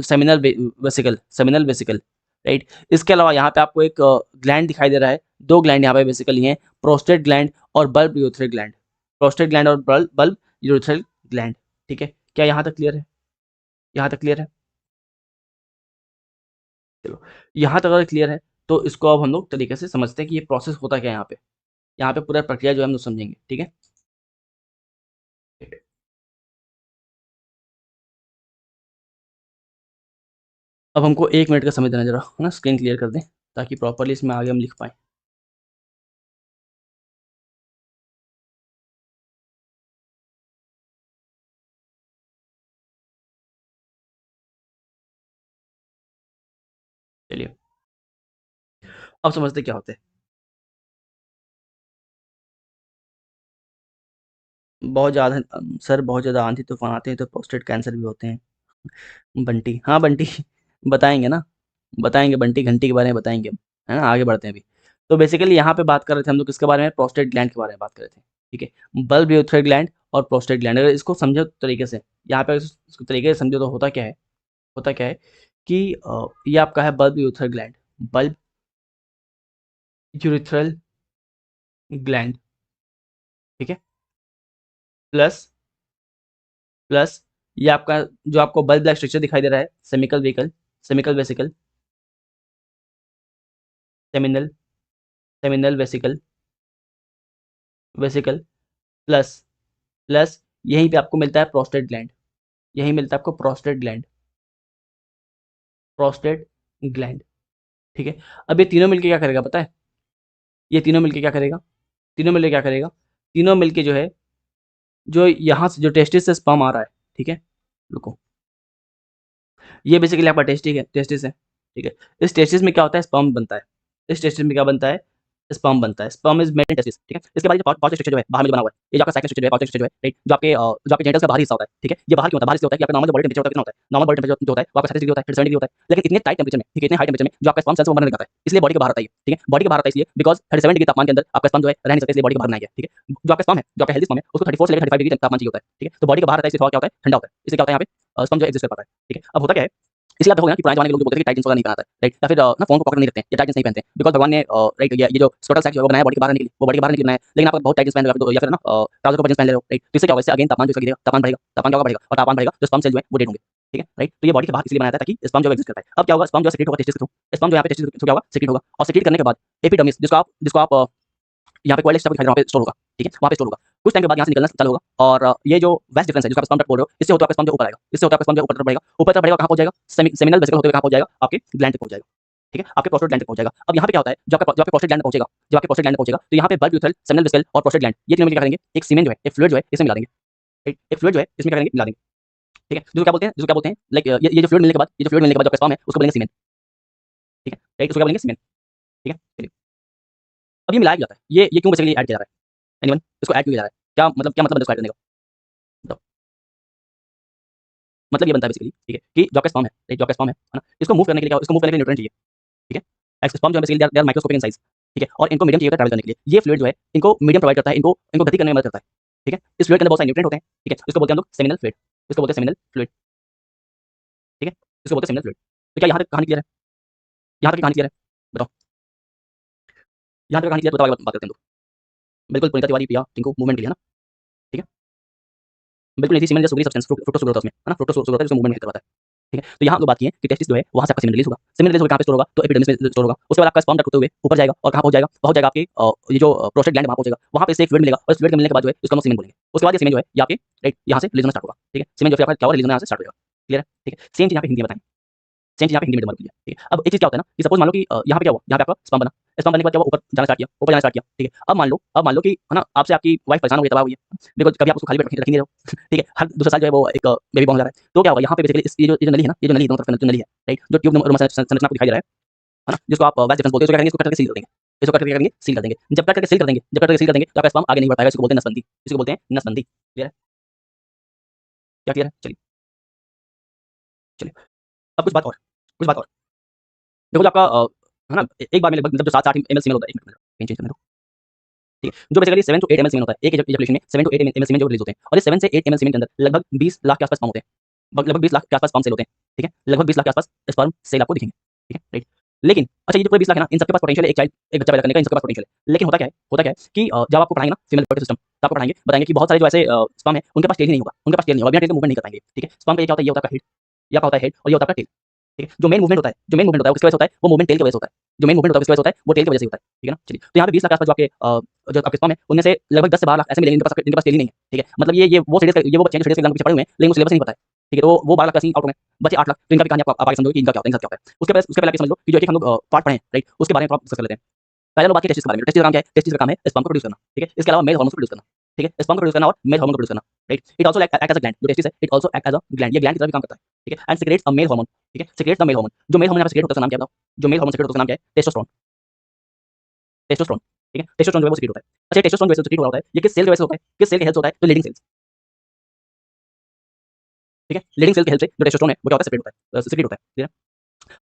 सेमिनल वेसिकल, राइट। इसके अलावा यहाँ पे आपको एक ग्लैंड दिखाई दे रहा है, 2 ग्लैंड यहाँ पे बेसिकली हैं, प्रोस्टेट ग्लैंड और bulb urethral gland. Prostate gland और बल्ब यूरेथ्रल ग्लैंड, ठीक है। क्या यहाँ तक क्लियर है? यहाँ तक क्लियर है? चलो, यहाँ तक अगर क्लियर है तो इसको अब हम लोग तरीके से समझते हैं कि ये प्रोसेस होता क्या है यहाँ पे। यहाँ पे पूरा प्रक्रिया जो है हम लोग समझेंगे, ठीक है। अब हमको 1 मिनट का समय देना जरा, है ना, स्क्रीन क्लियर कर दें ताकि प्रॉपर्ली इसमें आगे हम लिख पाएँ। चलिए, अब समझते क्या होता है। बहुत ज़्यादा सर, बहुत ज़्यादा आंधी-तूफ़ान आते हैं तो प्रोस्टेट कैंसर भी होते हैं। बंटी, हाँ बंटी बताएँगे ना, बताएँगे, बंटी घंटी के बारे में बताएँगे हम, है ना? आगे बढ़ते हैं अभी। तो बेसिकली यहाँ पे बात कर रहे थे हम लोग किसके बारे में? प्रोस्टेट ग्लैंड के बारे में बात कर रहे थे, ठीक है? बल्ब यूरेथ्रल ग्लैंड और प्रोस्टेट ग्लैंड, अगर इसको समझो तरीके से, यहाँ पे इसको तरीके से समझो तो होता क्या है कि ये आपका है bulb urethral gland, bulb urethral gland, ठीक है? प्लस प्लस ये आपका जो आपको बल्ब लाइक स्ट्रक्चर दिखाई दे रहा है, seminal vesicle, seminal seminal vesicle plus plus यहीं पे आपको मिलता है प्रोस्टेट ग्लैंड, यहीं मिलता है आपको प्रोस्टेट ग्लैंड, ठीक है? अब ये तीनों मिलके क्या करेगा पता है? ये तीनों मिलके क्या करेगा? तीनों मिलके क्या करेगा? तीनों मिलके जो है, जो यहाँ से जो टेस्टिस से स्पर्म आ रहा है, ठीक है? रुको, ये बेसिकली आपका टेस्टिस है, ठीक है? इस टेस्टिस में क्या होता है? स्पर्म बनता है। इस टेस्टिस में क्या बनता है? स्पर्म बनता है। Sperm is made in testis, ठीक है? इसके बाद ये पाउच स्ट्रक्चर जो है बाहर में जो बना हुआ है, ये जो आपका साइकिल स्ट्रक्चर जो है, पाउच स्ट्रक्चर जो है, राइट? जो आपके जेनिटल्स का बाहरी हिस्सा होता है, ठीक है? ये बाहर क्यों होता है? बाहर इसलिए होता है कि आपका नॉर्मल जो बॉडी टेम्परेचर होता है कितना होता है? नॉर्मल बॉडी टेम्परेचर जो होता है वो आपका 37 डिग्री होता है, फिर 70 डिग्री होता है। लेकिन इतने टाइट टेम्परेचर में, ठीक है, इतने हाई टेम्परेचर में जो आपका स्पर्म सेल्स वो मरने लग जाता है। इसलिए बॉडी के बाहर आता है ये, ठीक है? बॉडी के बाहर आता है इसलिए बिकॉज़ 37 डिग्री तापमान के अंदर आपका स्पर्म जो है रह नहीं सकता, इसलिए बॉडी के बाहर बनाया गया है, ठीक है? जो आपका स्पर्म है, जो आपका हेल्दी स्पर्म है, उसको 34 से लेकर 35 डिग्री तापमान चाहिए होता है, ठीक है? तो बॉडी के बाहर आता है इसलिए थोड़ा क्या होता है? ठंडा होता है। इसलिए क्या होता है यहाँ पे स्पर्म जो है एक्जिस्ट कर पाता है, ठीक है? अब होता क्या है, इसलिए आप देखोगे ना कि पुराने ज़माने के लोग जो बोलते थे कि टाइट जीन्स वगैरह नहीं पहनाता है, राइट? या फिर ना फ़ोन को पॉकेट में नहीं रखते हैं या टाइट जीन्स नहीं पहनते हैं बिकॉज़ भगवान ने राइट ये जो स्क्रोटल सैक जो है वो बनाया बॉडी के बाहर रहने के लिए, वो बॉडी के बाहर रहने के लिए बनाया है। लेकिन आप बहुत टाइट जीन्स पहन रहे हो या फिर ना ट्राउज़र के ऊपर जीन्स पहन ले रहे हो, राइट? तो इससे क्या होगा? इससे अगेन तापमान जो इसका गिरेगा, तापमान बढ़ेगा, तापमान क्या होगा? बढ़ेगा, और तापमान बढ़ेगा तो स्पर्म सेल जो है वो डेड होंगे, ठीक है? राइट? तो ये बॉडी के बाहर इसलिए बनाया था ताकि स्पर्म जो है एक्जिस्ट कर पाए। अब क्या होगा? स्पर्म जो है सीक्रेट होगा टेस्टिस के थ्रू, स्पर्म जो यहाँ पे टेस्टिस के थ्रू क्या होगा? सीक्रेट होगा, और सीक्रेट करने के बाद एपिडर्मिस जिसको आप यहाँ पे कॉइल स्ट्रक्चर दिखाई दे रहा है, वहाँ पे स्टोर होगा, ठीक है? वहाँ पे स्टोर होगा। कुछ टाइम के बाद यहाँ से निकलना चालू होगा, और ये जो वास डिफरेंस है जिसको आप स्पर्म डक्ट बोल रहे हो, इससे होता हुआ आपका स्पर्म जो ऊपर आएगा, इससे होता हुआ आपका स्पर्म जो ऊपर तरफ बढ़ेगा, ऊपर तरफ बढ़ेगा, कहाँ पहुँच जाएगा? सेमिनल वेसिकल होते हुए कहाँ पहुँच जाएगा? आपके ग्लैंड तक पहुँच जाएगा, ठीक है? आपके प्रोस्टेट ग्लैंड तक पहुँच जाएगा। अब यहाँ पे क्या होता है, जब आपके प्रोस्टेट ग्लैंड में पहुँचेगा, तो यहाँ पे बल्ब यूरेथ्रल, सेमिनल वेसिकल और प्रोस्टेट ग्लैंड, ये तीनों मिलकर क्या करेंगे? एक सीमेन जो है, एक फ्लूइड जो है इसमें मिला देंगे, राइट? एक फ्लूइड जो है इसमें क्या करेंगे? मिला देंगे, ठीक है? जिसको क्या बोलते हैं लाइक ये जो फ्लूइड मिलने के बाद, जो आपका स्पर्म है उसको बोलेंगे सीमेन, ठीक है? राइट? उसको क्या बोलेंगे? सीमेन, ठीक है? चलिए, अब ये मिलाया क्यों जाता है? ये क्यों बेसिकली ऐड किया जा रहा है? एनीवन, इसको ऐड क्यों किया जा रहा है? क्या मतलब है इसको ऐड करने का? बताओ। मतलब ये बनता है बेसिकली, ठीक है, कि जो आपका स्पर्म है, राइट? जो आपका स्पर्म है ना? इसको मूव करने के लिए क्या, इसको मूव करने के लिए न्यूट्रिएंट चाहिए, ठीक है? स्पर्म जो है basically they are microscopic in size, ठीक है? और इनको मीडियम चाहिए होता है ट्रैवल करने के लिए। ये फ्लूइड जो है इनको मीडियम प्रोवाइड करता है, इनको इनको गति करने में मदद करता है, ठीक है? इस फ्लूइड के अंदर बहुत सारे न्यूट्रिएंट होते हैं, ठीक है? इसको बोलते हैं हम लोग सेमिनल फ्लूइड, इसको बोलते हैं सेमिनल फ्लूइड, ठीक है? इसको बोलते हैं सेमिनल फ्लूइड। तो क्या यहाँ तक कहानी क्लियर है? यहाँ तक की कहानी क्लियर है? बताओ। यहाँ तक कहानी क्लियर, बताओ, आगे बात करते हैं हम लोग। बिल्कुल पुनीता तिवारी, प्रिया, टिंकू मूवमेंट के लिए, है ना? ठीक है? बिल्कुल ऐसी सीमेंट जैसे सुगरी सब्सटेंस फ्रुक्टोज शुगर होता है उसमें, है ना? फ्रुक्टोज शुगर होता है जो मूवमेंट करवाता है, ठीक है? तो यहाँ हम लोग बात की है कि टेस्टिस जो है वहाँ से आपका सीमेंट रिलीज़ होगा। सीमेंट रिलीज़ होकर कहाँ पे स्टोर होगा? तो एपिडर्मिस में स्टोर होगा। उसके बाद आपका स्पर्म डक्ट होते हुए ऊपर जाएगा, और कहाँ पहुँच जाएगा? पहुँच जाएगा आपके ये जो प्रोस्टेट ग्लैंड वहाँ पहुँचेगा। वहाँ पे इससे एक फ्लूइड मिलेगा, और इस फ्लूइड के मिलने के बाद जो है इसको हम सीमेंट बोलेंगे। उसके बाद ये सीमेंट जो है ये आपके राइट यहाँ से रिलीज़ होना स्टार्ट होगा, ठीक है? सीमेंट जो फिर आपका क्या होगा? रिलीज़ होना यहाँ से स्टार्ट हो जाएगा। क्लियर है? ठीक है? सेम चीज़ यहाँ पे हिंदी में बताएँ। सेम चीज़ यहाँ पे हिंदी में डबल किया, ठीक है? अब एक चीज़ क्या होता है ना कि सपोज़ मान लो कि यहाँ पे क्या हुआ? यहाँ पे आपका स्पर्म बना। स्पर्म बनने के बाद क्या हुआ? ऊपर जाना स्टार्ट किया, ठीक है? अब मान लो कि है ना, आपसे आपकी वाइफ़ परेशान हो गई, तबाह हो गई है, बिकॉज़ कभी आप उसको खाली पेट रख नहीं रहे हो, ठीक है? हर दूसरे साल जो है वो एक बेबी बॉर्न हो जा रहा है। तो क्या होगा? यहाँ पे बेसिकली ये जो नली है ना, ये जो नली दोनों तरफ जो नली है, राइट? जो ट्यूब संरचना आपको दिखाई दे रहा है ना? जिसको आप वास डिफरेंस बोलते हैं, इसको क्या करेंगे? इसको कट करके सील कर देंगे। इसको कट करके क्या करेंगे? सील कर देंगे। जब कट करके सील कर देंगे तो आपका स्पर्म आगे नहीं बढ़ पाएगा। इसको बोलते हैं नसबंदी। इसको बोलते हैं नसबंदी। क्लियर है? क्या क्लियर है? चलिए, चलिए। अब कुछ बात और। देखो जो आपका है ना? एक बार में लगभग मतलब जो 7 से 8 एमएल सीमेंट होता है, 1 मिनट में चेंज करने दो, ठीक है? जो बेसिकली 7 टू 8 एमएल सीमेंट होता है, एक इजैकुलेशन में 7 टू 8 एमएल सीमेंट जो रिलीज़ होते हैं और इस 7 से 8 एमएल सीमेंट के अंदर लगभग 20 लाख के आस-पास स्पर्म होते हैं। लगभग 20 लाख के आस-पास स्पर्म सेल होते हैं, ठीक है? लगभग 20 लाख के आस-पास स्पर्म सेल आपको दिखेंगे, ठीक है? राइट? लेकिन अच्छा, ये जो पूरे 20 लाख है ना, इन सबके पास पोटेंशियल है एक बच्चा पैदा करने का, इन सबके पास पोटेंशियल है। लेकिन होता क्या है कि जब आपको पढ़ाएँगे ना फीमेल रिप्रोडक्टिव सिस्टम, तो आपको पढ़ाएँगे, बताएँगे कि बहुत सारे जो ऐसे स्पर्म है, उनके पास टेल ही नहीं होगा, उनके पास टेल नहीं होगा, बिना टेल के मूवमेंट नहीं कर पाएँगे, ठीक है? स्पर्म का ये क्या होता है, ये होता है आपका हेड, ये आपका होता है हेड और ये होता है आपका टेल, ठीक है? जो मेन मूवमेंट होता है वो किसकी वजह से होता है? वो मूवमेंट टेल की वजह से होता है। जो मेन मूवमेंट होता है किसकी वजह से होता है? वो टेल की वजह से होता है, ठीक है ना? चलिए, तो यहाँ पे 20 लाख के आस-पास जो आपके स्पर्म है, उनमें से लगभग 10 से 12 लाख ऐसे मिलेंगे जिनके पास टेल ही नहीं है, ठीक है? मतलब ये वो सीरीज़ ये वो बच्चे हैं जो सीरीज़ के एग्ज़ाम के पीछे पड़े हुए हैं, लेकिन वो सिलेबस नहीं पता है, ठीक है? तो वो 12 लाख ऐसे ही आउट हो गए, बचे 8 लाख, तो इनका भी कहानी आप आगे समझोगे कि इनका क्या होता है, इनके साथ क्या होता है। उसके पहले आप ये समझ लो कि जो एक हम लोग पार्ट पढ़े हैं, राइट? उसके बारे में थोड़ा डिस्कस कर लेते हैं। पहले लोग बात की टेस्टिस के बारे में। टेस्टिस का काम क्या है? टेस्टिस का काम है स्पर्म को प्रोड्यूस करना, ठीक है? इसके अलावा मेल हार्मोन्स को प्रोड्यूस करना, ठीक है? स्पर्म को प्रोड्यूस करना और मेल हार्मोन को प्रोड्यूस करना, right? It also act as a gland, जो टेस्टिस है, it also act as a gland, ये ग्लैंड की तरह भी काम करता है, ठीक है? And secrets a male hormone, ठीक है? सीक्रेट्स द मेल हार्मोन, जो मेल हार्मोन यहाँ पे सीक्रेट होता है, उसका नाम क्या है बताओ? जो मेल हार्मोन सीक्रेट होता है उसका नाम क्या है? टेस्टोस्टेरोन, टेस्टोस्टेरोन, ठीक है? टेस्टोस्टेरोन जो है वो सीक्रेट होता है। अच्छा, ये टेस्टोस्टेरोन जो है सीक्रेट हो रहा होता है, ये किस सेल की वजह से होता है? किस सेल की हेल्प से होता है? तो लीडिंग सेल्स, ठीक है? लीडिंग सेल की हेल्प से जो टेस्टोस्टेरोन है वो क्या होता है? सेक्रेट होता है, सीक्रेट होता है, ठीक है?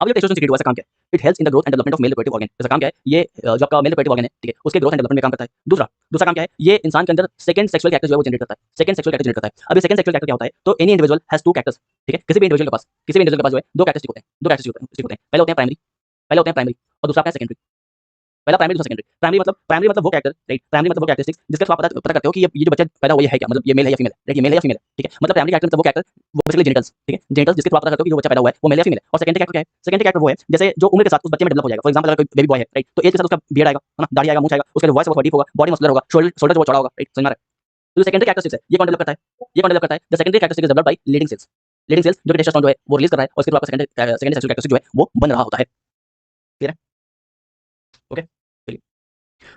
अब ये टेस्टोस्टेरोन सीक्रेट हुआ, इसका काम क्या है? It helps in the growth and development of male reproductive organ. इसका काम क्या है? ये जो आपका मेल रिप्रोडक्टिव ऑर्गन है, ठीक है? उसके ग्रोथ एंड डेवलपमेंट में काम करता है। दूसरा दूसरा काम क्या है? ये इंसान के अंदर सेकंड सेक्सुअल कैरेक्टर जो है वो जनरेट करता है। सेकंड सेक्सुअल कैरेक्टर जनरेट करता है। अब ये सेकंड सेक्सुअल कैरेक्टर क्या होता है? तो एनी इंडिविजुअल हैज़ 2 कैरेक्टर्स, ठीक है? किसी भी इंडिविजुअल के पास जो है 2 कैरेक्टरिस्टिक होते हैं, 2 कैरेक्टरिस्टिक होते हैं। पहले होते हैं प्राइमरी और दूसरा आपका है सेकेंडरी। पहला प्राइमरी, दूसरा सेकेंडरी। प्राइमरी मतलब वो कैरेक्टर, राइट? प्राइमरी मतलब वो कैरेक्टरिस्टिक्स जिसके थ्रू आप पता करते हो कि ये जो बच्चा पैदा हुआ ये है क्या? मतलब ये मेल है या फीमेल है? राइट? ये मेल है या फीमेल है, ठीक है? मतलब प्राइमरी कैरेक्टर मतलब वो कैरेक्टर, वो बेसिकली जेनिटल्स, ठीक है? जेनिटल्स जिसके थ्रू आप पता करते हो कि जो बच्चा पैदा हुआ है वो मेल है या फीमेल है। और सेकेंडरी कैरेक्टर क्या है? सेकेंडरी कैरेक्टर वो है जैसे जो उम्र के साथ उस बच्चे में डेवलप हो जाएगा। फॉर एग्जांपल अगर कोई बेबी बॉय है, राइट? तो एज के साथ उसका बियर्ड आएगा, है ना? दाढ़ी आएगा, मूंछ आएगा, उसका जो वॉइस है वो डीप होगा, बॉडी मस्कुलर होगा, शोल्डर जो वो चौड़ा होगा, राइट? समझ में आ रहा है? तो सेकेंडरी कैरेक्टरिस्टिक्स है, ये कौन डेवलप करता है? ये कौन डेवलप करता है? The secondary characteristic is developed by Leydig cells. Leydig cells जो कि टेस्टोस्टेरोन जो है वो रिलीज कर रहा है और उसके थ्रू आपका सेकेंडरी सेक्सुअल कैरेक्टरिस्टिक जो है वो बन रहा होता है। क्लियर है? ओके, चलिए।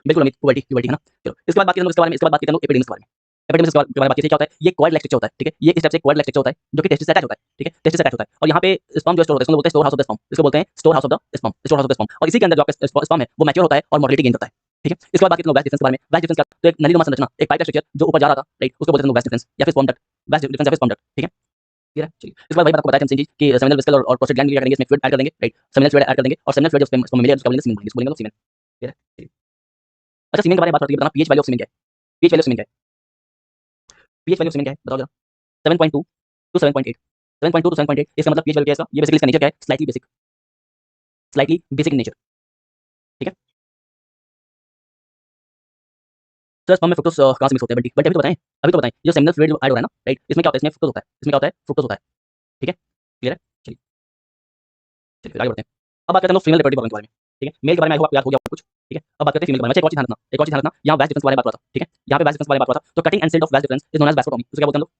बिल्कुल अमित, पुबर्टी है ना? चलो, इसके बाद बात करते हैं इसके बारे में, इसके बाद बात करते हैं एपिडेमिक्स के बारे में। एपिडेमिक्स के बारे में बात की थी, क्या होता है? ये क्वाड लाइक स्ट्रक्चर होता है, ठीक है? ये इस टाइप से क्वाड लाइक स्ट्रक्चर होता है जो कि टेस्टिस से अटैच होता है, ठीक है? टेस्टिस से अटैच होता है और यहाँ पे स्पर्म जो स्टोर होता है इसको बोलते हैं store house of the sperm, इसको बोलते हैं store house of the sperm, store house of the sperm. और इसी के अंदर जो आपका स्पर्म है वो मैच्योर होता है और मोटिलिटी गेन करता है, ठीक है? इसके बाद बात करते हैं वैज डिफरेंस के बारे में। वैज डिफरेंस क्या? तो एक नलीनुमा संरचना, एक पाइप का स्ट्रक्चर जो ऊपर जा रहा था, राइट? उसको बोलते हैं वैज डिफरेंस या फिर स्पर्म डक्ट, वैज डिफरेंस या फिर स्पर्म डक्ट, ठीक है? क्लियर है? चलिए, इसके बाद भाई मैंने आपको बताया था कि सेमिनल वेसिकल और प्रोस्टेट ग्लैंड क्या करेंगे, इसमें फ्लूइड ऐड कर देंगे, राइट? सेमिनल फ्लूइड ऐड कर देंगे और सेमिनल फ्लूइड जब स्पर्म में मिलेगा उसका बोलेंगे सीमेन, इसको बोलेंगे सीमेन। क्लियर है? चलिए। अच्छा, सीमेन के बारे में बात करते हैं, बताना पीएच वैल्यू ऑफ सीमेन क्या है? पीएच वैल्यू ऑफ सीमेन क्या है? पीएच वैल्यू ऑफ सीमेन क्या है? बताओ जरा। 7.2 टू 7.8, 7.2 टू 7.8, इसका मतलब पीएच वैल्यू क्या है इसका? ये बेसिकली इसका नेचर क्या है? स्लाइटली बेसिक नेचर, ठीक है? सर स्पर्म में फ्रुक्टोज कहाँ से मिक्स होता है बंटी? बंटी अभी तो बताएं, ये जो सेमिनल फ्लूइड जो ऐड हो रहा है ना, राइट? इसमें क्या होता है? इसमें फ्रुक्टोज होता है, इसमें क्या होता है? फ्रुक्टोज होता है, ठीक है? क्लियर है? चलिए, चलिए आगे बढ़ते हैं। अब बात करते हैं हम लोग फीमेल रिप्रोडक्टिव ऑर्गन के बारे में, ठीक है? मेल के बारे में आई होप आपको याद हो गया कुछ, ठीक है? अब बात करते हैं फीमेल के बारे में। अच्छा, एक और चीज़ ध्यान रखना, यहाँ वैज डिफरेंस के बारे में बात हो रहा था, ठीक है? यहाँ पे वैज डिफरेंस के बारे में बात हो रहा था, तो cutting and sealed off vas deferens is known as vasectomy. इसको क्या बोलते हैं हम लोग?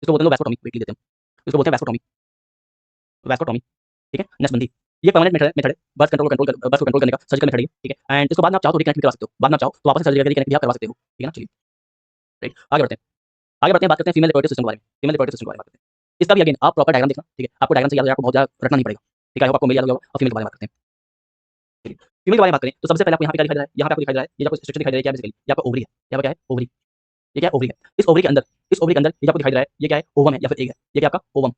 इसको बोलते हैं वैस्कोटोमी, वेट लिख देते हैं। इसको बोलते हैं वैस्कोटोमी, वैस्कोटोमी, ठीक है? नसबंदी। ये परमानेंट मेथड है बर्थ को कंट्रोल करने का, सर्जिकल मेथड है ये, ठीक है? एंड इसको बाद में आप चाहो तो रिकनेक्ट भी करवा सकते हो, बाद में आप चाहो तो वापस से सर्जरी करके रिकनेक्ट भी आप करवा सकते हो, ठीक है ना? चलिए, राइट, आगे बढ़ते हैं, बात करते हैं फीमेल रिप्रोडक्टिव सिस्टम के बारे में। फीमेल रिप्रोडक्टिव सिस्टम के बारे में बात करते हैं। इसका भी अगेन आप प्रॉपर डायग्राम देखना, ठीक है? आपको डायग्राम से याद हो जाए, आपको बहुत ज़्यादा रटना नहीं पड़ेगा, ठीक है? आई होप आपको मेल याद हो गया होगा। अब फीमेल के बारे में बात करते हैं। चलिए, फीमेल के बारे में बात करें तो सबसे पहले आपको यहाँ पे क्या दिखाई दे रहा है? यहाँ पे आपको दिखाई दे रहा है, ये जो आपको स्ट्रक्चर दिखाई दे रहा है क्या है? बेसिकली ये आपका ओवरी है। यहाँ पे क्या है? ओवरी। ये क्या है? ओवरी है। इस ओवरी के अंदर ये जो आपको दिखाई दे रहा है, ये क्या है? ओवम है या फिर एग है? ये क्या है आपका? ओवम,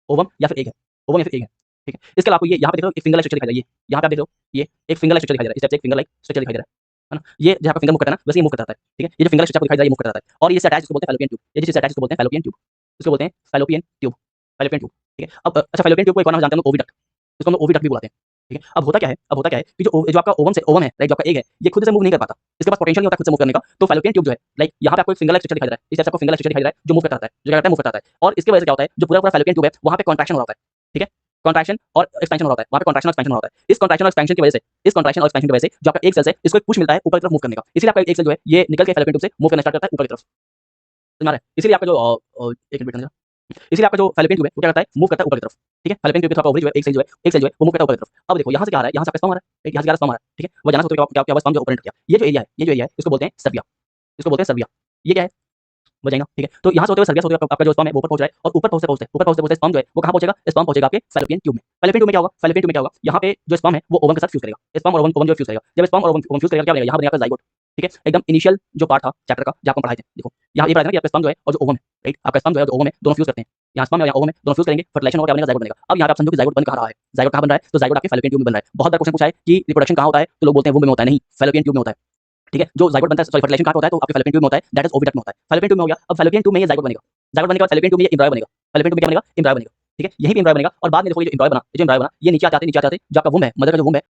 ओवम या फिर एग है? ओवम या फिर एग है, ठीक है? इसके अलावा आपको ये यहाँ पे देख रहे हो एक फिंगर लाइक स्ट्रक्चर दिखाई दे रहा है, ये यहाँ पे आप देख रहे हो, ये एक फिंगर लाइक स्ट्रक्चर दिखाई दे रहा है, इस टाइप से एक फिंगर लाइक स्ट्रक्चर दिखाई दे रहा है ना? ये जहाँ पे फिंगर मूव करता है ना, वैसे ये मूव करता रहता है, ठीक है? ये जो फिंगर लाइक स्ट्रक्चर आपको दिखाई दे रहा है, ये मूव करता रहता है और ये इससे अटैच इसको बोलते हैं फैलोपियन ट्यूब। ये जिससे अटैच इसको बोलते हैं फैलोपियन ट्यूब, इसको बोलते हैं फैलोपियन ट्यूब, फैलोपियन ट्यूब, ठीक है? अब अच्छा, फैलोपियन ट्यूब को एक और नाम जानते हैं हम लोग, ओविडक्ट। इसको हम लोग ओविडक्ट भी बुलाते हैं, ठीक है? अब होता क्या है कि जो आपका ओवम है, राइट? जो आपका एग है, ये खुद से मूव नहीं कर पाता, इसके पास पोटेंशियल नहीं होता खुद से मूव करने का। तो फैलोपियन ट्यूब जो है, लाइक यहाँ पे आपको एक फिंगर लाइक स्ट्रक्चर दिखाई दे रहा है, इस टाइप से आपको फिंगर लाइक स्ट्रक्चर दिखाई दे रहा है जो मूव करता रहता है, जो क्या करता है? मूव करता रहता है। और इसकी वजह से क्या होता है? जो पूरा फैलोपियन ट्यूब है वहाँ पे कॉन्ट्रैक्शन हो रहा होता है, ठीक है? कॉन्ट्रैक्शन और एक्सपेंशन हो रहा होता है, वहाँ पे कॉन्ट्रैक्शन और एक्सपेंशन हो रहा होता है। इस कॉन्ट्रैक्शन और एक्सपेंशन की वजह से जो आपका एक सेल है इसको एक पुश मिलता है ऊपर की तरफ मूव करने का, इसलिए आपका एक सेल जो है ये निकल के फैलोपियन ट्यूब से मूव करना स्टार्ट करता है ऊपर की तरफ। समझ आ रहा है? इसीलिए आपका जो एक मिनट, इसीलिए आपका जो फैलोपियन ट्यूब है वो क्या करता है? मूव करता है ऊपर की तरफ, ठीक है? फैलोपियन ट्यूब के थ्रू आपका ओवरी जो है, एक सेल जो है वो मूव करता है ऊपर की तरफ। अब देखो यहाँ से क्या आ रहा है? यहाँ से आपका स्पर्म आ रहा है, राइट? यहाँ से क्या आ रहा है? स्पर्म आ रहा है, ठीक है? वो जाना सकते हो क्या हुआ? स्पर्म जो ओपरेट किया, ये जो एरिया है इसको बोलते हैं सर्विया, इसको बोलते हैं सर्विया। ये क्या है? वजाइना, ठीक है? तो यहाँ से होते हुए सर्विया से होते हुए आपका जो स्पर्म है वो ऊपर पहुंच रहा है और ऊपर पहुंचते स्पर्म जो है वो कहाँ पहुंचेगा? स्पर्म पहुंचेगा आपके फैलोपियन ट्यूब में। फैलोपियन ट्यूब में क्या होगा? फैलोपियन ट्यूब में क्या होगा? यहाँ पे जो स्पर्म है वो ओवम के साथ फ्यूज करेगा, स्पर्म और ओवम जो फ्यूज करेगा। जब स्पर्म और ओवम फ्यूज करेगा क्या बनेगा? यहाँ बनेगा आपका ज़ाइगोट, ठीक है? एकदम इनिशियल जो पार्ट था चैप्टर का जहाँ हम पढ़ाए थे, देखो यहाँ ये पढ़ा था कि आपका स्पर्म जो है और जो ओवम है, राइट? आपका स्पर्म जो है और जो ओवम है दोनों फ्यूज करते हैं, यहाँ स्पर्म में यहाँ ओवम में दोनों फ्यूज करेंगे, फर्टिलाइजेशन होगा, क्या बनेगा? ज़ाइगोट बनेगा। अब यहाँ पे आप समझो कि ज़ाइगोट बन कहाँ रहा है, ज़ाइगोट कहाँ बन रहा है? तो ज़ाइगोट आपके फैलोपियन ट्यूब में बन रहा है। बहुत बार क्वेश्चन पूछा है कि रिप्रोडक्शन कहाँ होता है, तो लोग बोलते हैं वुम्ब में होता है, नहीं, फैलोपियन ट्यूब में होता है। ठीक है, जो ज़ाइगोट बनता है, सॉरी फर्टिलाइजेशन कहाँ पे होता है? तो आपके फैलोपियन ट्यूब में होता है, दैट इज ओविडक्ट में होता है। फैलोपियन ट्यूब में हो गया, अब फैलोपियन ट्यूब में ये ज़ाइगोट बनेगा, ज़ाइगोट बनने के बाद फैलोपियन ट्यूब में ये एम्ब्रायो बनेगा, फैलोपियन ट्यूब में क्या बनेगा? एम्ब्रायो बनेगा। ठीक है, यही पे एम्ब्रायो बनेगा और बाद में देखो ये जो एम्ब्रायो बना, ये जो एम्ब्रायो बना, ये नीचे आते जो आपका वुम्ब है, मदर का जो वुम्ब है